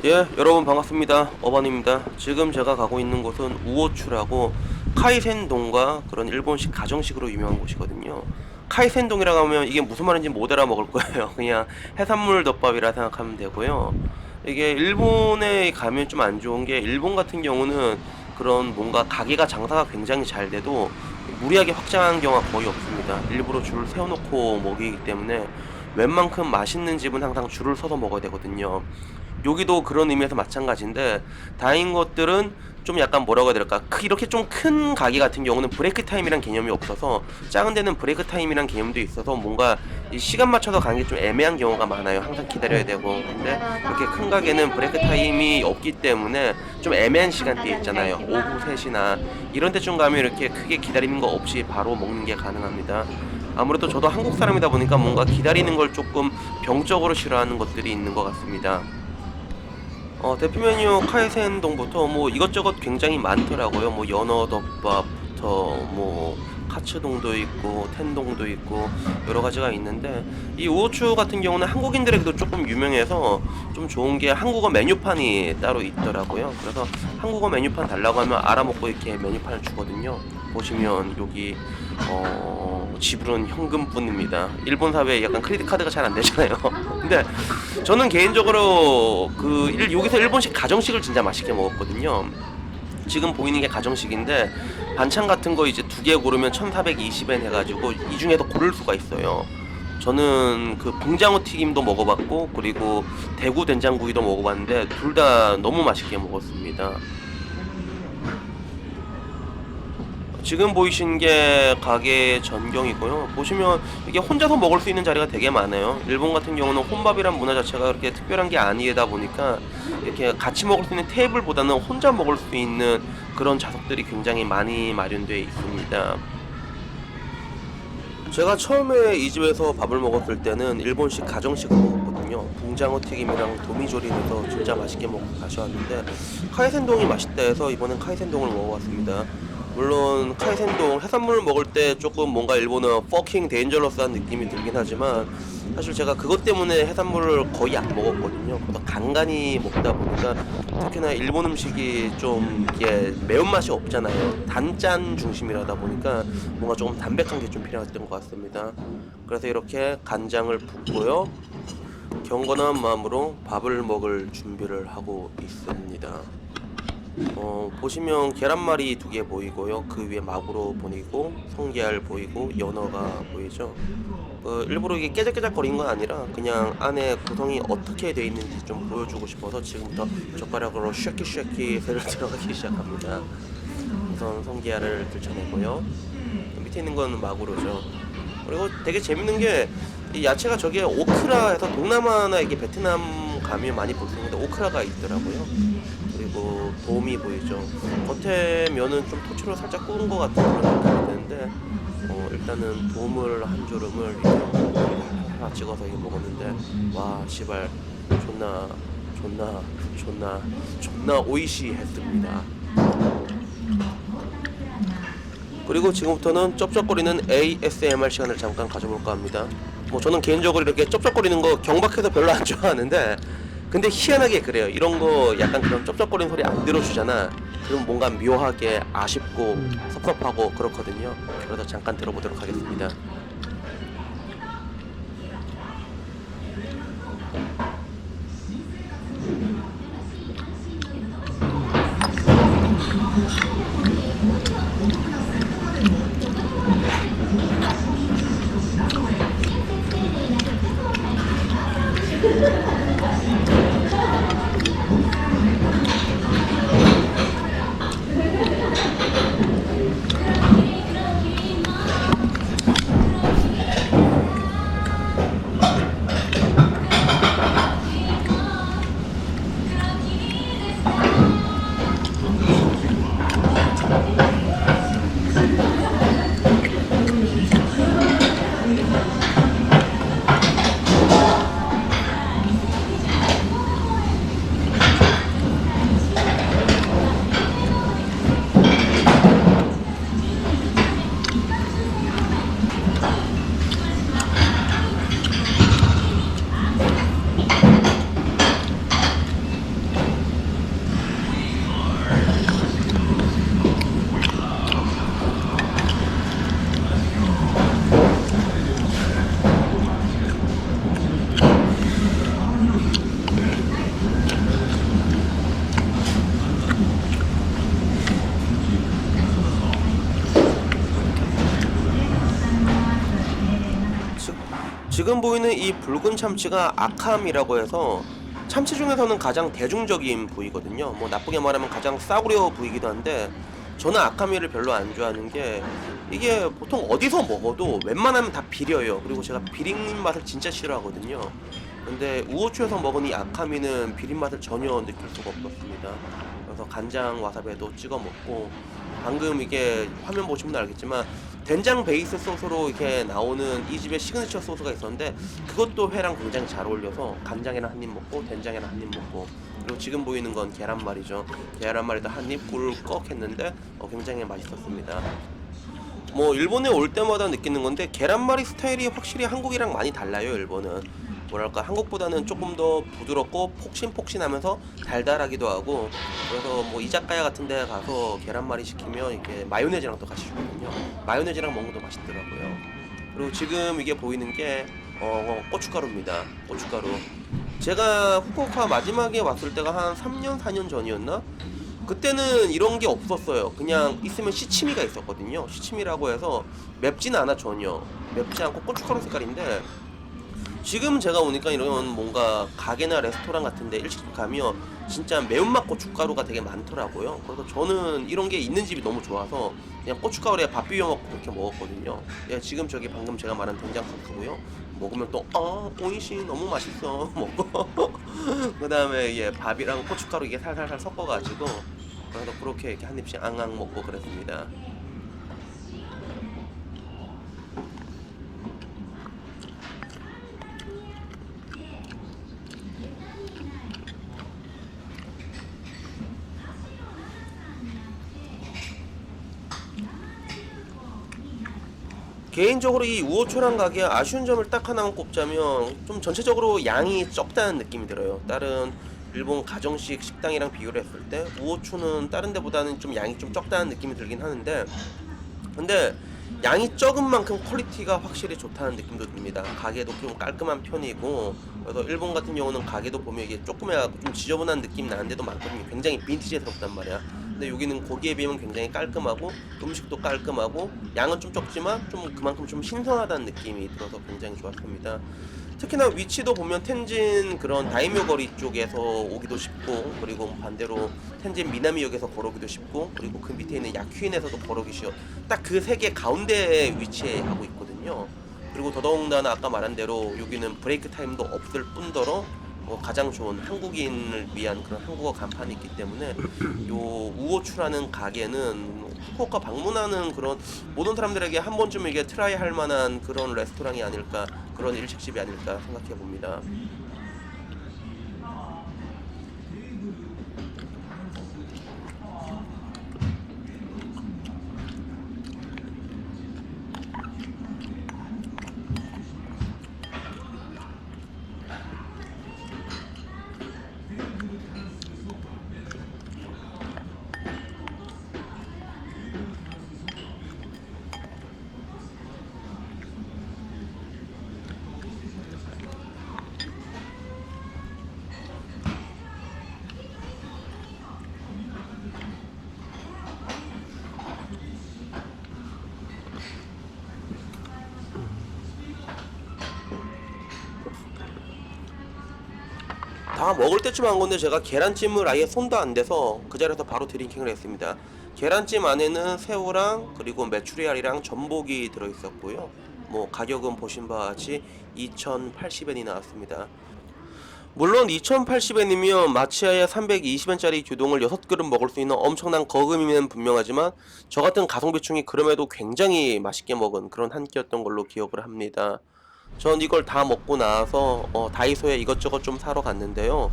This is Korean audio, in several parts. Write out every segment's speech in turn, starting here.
예, 여러분 반갑습니다. 어반입니다. 지금 제가 가고 있는 곳은 우오추라고 카이센동과 그런 일본식 가정식으로 유명한 곳이거든요. 카이센동이라고 하면 이게 무슨 말인지 못 알아먹을 거예요. 그냥 해산물 덮밥이라 생각하면 되고요. 이게 일본에 가면 좀 안 좋은 게, 일본 같은 경우는 그런 뭔가 가게가 장사가 굉장히 잘 돼도 무리하게 확장하는 경우가 거의 없습니다. 일부러 줄을 세워놓고 먹이기 때문에 웬만큼 맛있는 집은 항상 줄을 서서 먹어야 되거든요. 여기도 그런 의미에서 마찬가지인데, 다행인 것들은 좀 약간 뭐라고 해야 될까, 이렇게 좀 큰 가게 같은 경우는 브레이크 타임이란 개념이 없어서, 작은 데는 브레이크 타임이란 개념도 있어서 뭔가 이 시간 맞춰서 가는 게 좀 애매한 경우가 많아요. 항상 기다려야 되고. 근데 이렇게 큰 가게는 브레이크 타임이 없기 때문에 좀 애매한 시간대 있잖아요. 오후 3시나 이런 데쯤 가면 이렇게 크게 기다리는 거 없이 바로 먹는 게 가능합니다. 아무래도 저도 한국 사람이다 보니까 뭔가 기다리는 걸 조금 병적으로 싫어하는 것들이 있는 것 같습니다. 대표 메뉴 카이센동부터 뭐 이것저것 굉장히 많더라고요. 뭐 연어덮밥부터 뭐 카츠동도 있고 텐동도 있고 여러 가지가 있는데, 이 우호추 같은 경우는 한국인들에게도 조금 유명해서 좀 좋은 게 한국어 메뉴판이 따로 있더라고요. 그래서 한국어 메뉴판 달라고 하면 알아먹고 이렇게 메뉴판을 주거든요. 보시면 여기 지불은 현금뿐입니다. 일본 사회에 약간 크레딧 카드가 잘 안 되잖아요. 근데 저는 개인적으로 여기서 일본식 가정식을 진짜 맛있게 먹었거든요. 지금 보이는 게 가정식인데, 반찬 같은 거 이제 2개 고르면 1420엔 해가지고 이 중에서 고를 수가 있어요. 저는 그 붕장어 튀김도 먹어봤고, 그리고 대구 된장구이도 먹어봤는데 둘 다 너무 맛있게 먹었습니다. 지금 보이신 게 가게 전경이고요. 보시면 이게 혼자서 먹을 수 있는 자리가 되게 많아요. 일본 같은 경우는 혼밥이란 문화 자체가 그렇게 특별한 게 아니다 보니까 이렇게 같이 먹을 수 있는 테이블보다는 혼자 먹을 수 있는 그런 좌석들이 굉장히 많이 마련되어 있습니다. 제가 처음에 이 집에서 밥을 먹었을 때는 일본식 가정식을 먹었거든요. 붕장어 튀김이랑 도미조림에서 진짜 맛있게 먹고 다시 왔는데, 카이센동이 맛있다 해서 이번엔 카이센동을 먹어봤습니다. 물론 카이센동 해산물을 먹을 때 조금 뭔가 일본은 퍼킹 데인저러스한 느낌이 들긴 하지만, 사실 제가 그것 때문에 해산물을 거의 안 먹었거든요. 보다 간간히 먹다 보니까, 특히나 일본 음식이 좀 이게 매운맛이 없잖아요. 단짠 중심이라다 보니까 뭔가 조금 담백한 게 좀 필요했던 것 같습니다. 그래서 이렇게 간장을 붓고요, 경건한 마음으로 밥을 먹을 준비를 하고 있습니다. 보시면 계란말이 2개 보이고요. 그 위에 마구로 보이고 성게알 보이고 연어가 보이죠. 일부러 이게 깨작깨작거리는 건 아니라 그냥 안에 구성이 어떻게 되어 있는지 좀 보여주고 싶어서 지금부터 젓가락으로 쉐키 새를 들어가기 시작합니다. 우선 성게알을 들쳐내고요. 밑에 있는 건 마구로죠. 그리고 되게 재밌는 게, 이 야채가 저게 오크라 해서 동남아나 이게 베트남 가면 많이 볼 수 있는데 오크라가 있더라고요. 그리고 돔이 보이죠. 겉에 면은 좀 토치로 살짝 구운 것 같은 그런 느낌이 드는데, 일단은 돔을 한 조름을 이렇게 하나 찍어서 이거 먹었는데, 와 시발 존나 오이시 했습니다. 그리고 지금부터는 쩝쩝거리는 ASMR 시간을 잠깐 가져볼까 합니다. 뭐 저는 개인적으로 이렇게 쩝쩝거리는 거 경박해서 별로 안 좋아하는데, 근데 희한하게 그래요. 이런 거 약간 그런 쩝쩝거리는 소리 안 들어주잖아. 그럼 뭔가 묘하게 아쉽고 섭섭하고 그렇거든요. 그래서 잠깐 들어보도록 하겠습니다. 지금 보이는 이 붉은 참치가 아캄이라고 해서 참치 중에서는 가장 대중적인 부위거든요. 뭐 나쁘게 말하면 가장 싸구려 부위이기도 한데, 저는 아카미를 별로 안 좋아하는 게, 이게 보통 어디서 먹어도 웬만하면 다 비려요. 그리고 제가 비린 맛을 진짜 싫어하거든요. 근데 우호추에서 먹은 이 아카미는 비린 맛을 전혀 느낄 수가 없었습니다. 그래서 간장 와사비에도 찍어 먹고, 방금 이게 화면 보시면 알겠지만 된장 베이스 소스로 이렇게 나오는 이 집의 시그니처 소스가 있었는데, 그것도 회랑 굉장히 잘 어울려서 간장이랑 한 입 먹고 된장이랑 한 입 먹고, 그리고 지금 보이는 건 계란말이죠. 계란말이도 한 입 꿀꺽 했는데 굉장히 맛있었습니다. 뭐 일본에 올 때마다 느끼는 건데, 계란말이 스타일이 확실히 한국이랑 많이 달라요. 일본은 뭐랄까, 한국보다는 조금 더 부드럽고 폭신폭신하면서 달달하기도 하고, 그래서 뭐 이자카야 같은 데 가서 계란말이 시키면 이게 마요네즈랑 또 같이 주거든요. 마요네즈랑 먹는 것도 맛있더라고요. 그리고 지금 이게 보이는 게 고춧가루입니다. 고춧가루. 제가 후쿠오카 마지막에 왔을 때가 한 3년 4년 전이었나? 그때는 이런 게 없었어요. 그냥 있으면 시치미가 있었거든요. 시치미라고 해서 맵진 않아, 전혀 맵지 않고 고춧가루 색깔인데, 지금 제가 오니까 이런 뭔가 가게나 레스토랑 같은데 일식집 가면 진짜 매운맛 고춧가루가 되게 많더라고요. 그래서 저는 이런 게 있는 집이 너무 좋아서 그냥 고춧가루에 밥 비벼 먹고 그렇게 먹었거든요. 예, 지금 저기 방금 제가 말한 된장 소스고요. 먹으면 또 오이시 너무 맛있어 먹고 그 다음에 예, 밥이랑 고춧가루 이게 살살살 섞어가지고, 그래서 그렇게 이렇게 한 입씩 앙앙 먹고 그랬습니다. 개인적으로 이 우호초랑 가게 아쉬운 점을 딱 하나만 꼽자면, 좀 전체적으로 양이 적다는 느낌이 들어요. 다른 일본 가정식 식당이랑 비교를 했을 때 우호초는 다른 데보다는 좀 양이 좀 적다는 느낌이 들긴 하는데, 근데 양이 적은 만큼 퀄리티가 확실히 좋다는 느낌도 듭니다. 가게도 좀 깔끔한 편이고, 그래서 일본 같은 경우는 가게도 보면 이게 조금이라도 좀 지저분한 느낌이 나는데도 많거든요. 굉장히 빈티지스럽단 말이야. 근데 여기는 거기에 비하면 굉장히 깔끔하고, 음식도 깔끔하고, 양은 좀 적지만 좀 그만큼 좀 신선하다는 느낌이 들어서 굉장히 좋았습니다. 특히나 위치도 보면 텐진 그런 다이묘 거리 쪽에서 오기도 쉽고, 그리고 반대로 텐진 미나미역에서 걸어오기도 쉽고, 그리고 그 밑에 있는 야큐인에서도 걸어오기 쉬워. 딱 그 세 개 가운데에 위치하고 있거든요. 그리고 더더군다나 아까 말한 대로 여기는 브레이크 타임도 없을 뿐더러 가장 좋은 한국인을 위한 그런 한국어 간판이 있기 때문에, 요 우호추라는 가게는 후쿠오카 방문하는 그런 모든 사람들에게 한 번쯤 이게 트라이 할 만한 그런 레스토랑이 아닐까, 그런 일식집이 아닐까 생각해 봅니다. 다 먹을 때쯤 한 건데, 제가 계란찜을 아예 손도 안 대서 그 자리에서 바로 드링킹을 했습니다. 계란찜 안에는 새우랑 그리고 메추리알이랑 전복이 들어있었고요. 뭐 가격은 보신 바와 같이 2,080엔이 나왔습니다. 물론 2,080엔이면 마치아의 320엔짜리 규동을 6그릇 먹을 수 있는 엄청난 거금이면 분명하지만, 저 같은 가성비충이 그럼에도 굉장히 맛있게 먹은 그런 한 끼였던 걸로 기억을 합니다. 전 이걸 다 먹고 나서 다이소에 이것저것 좀 사러 갔는데요.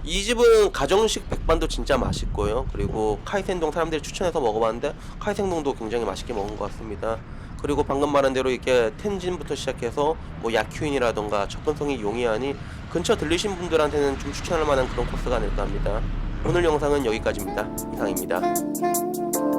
이 집은 가정식 백반도 진짜 맛있고요. 그리고 카이센동 사람들이 추천해서 먹어봤는데 카이센동도 굉장히 맛있게 먹은 것 같습니다. 그리고 방금 말한 대로 이렇게 텐진부터 시작해서 뭐 야큐인이라던가 접근성이 용이하니 근처 들리신 분들한테는 좀 추천할 만한 그런 코스가 아닐까 합니다. 오늘 영상은 여기까지입니다. 이상입니다.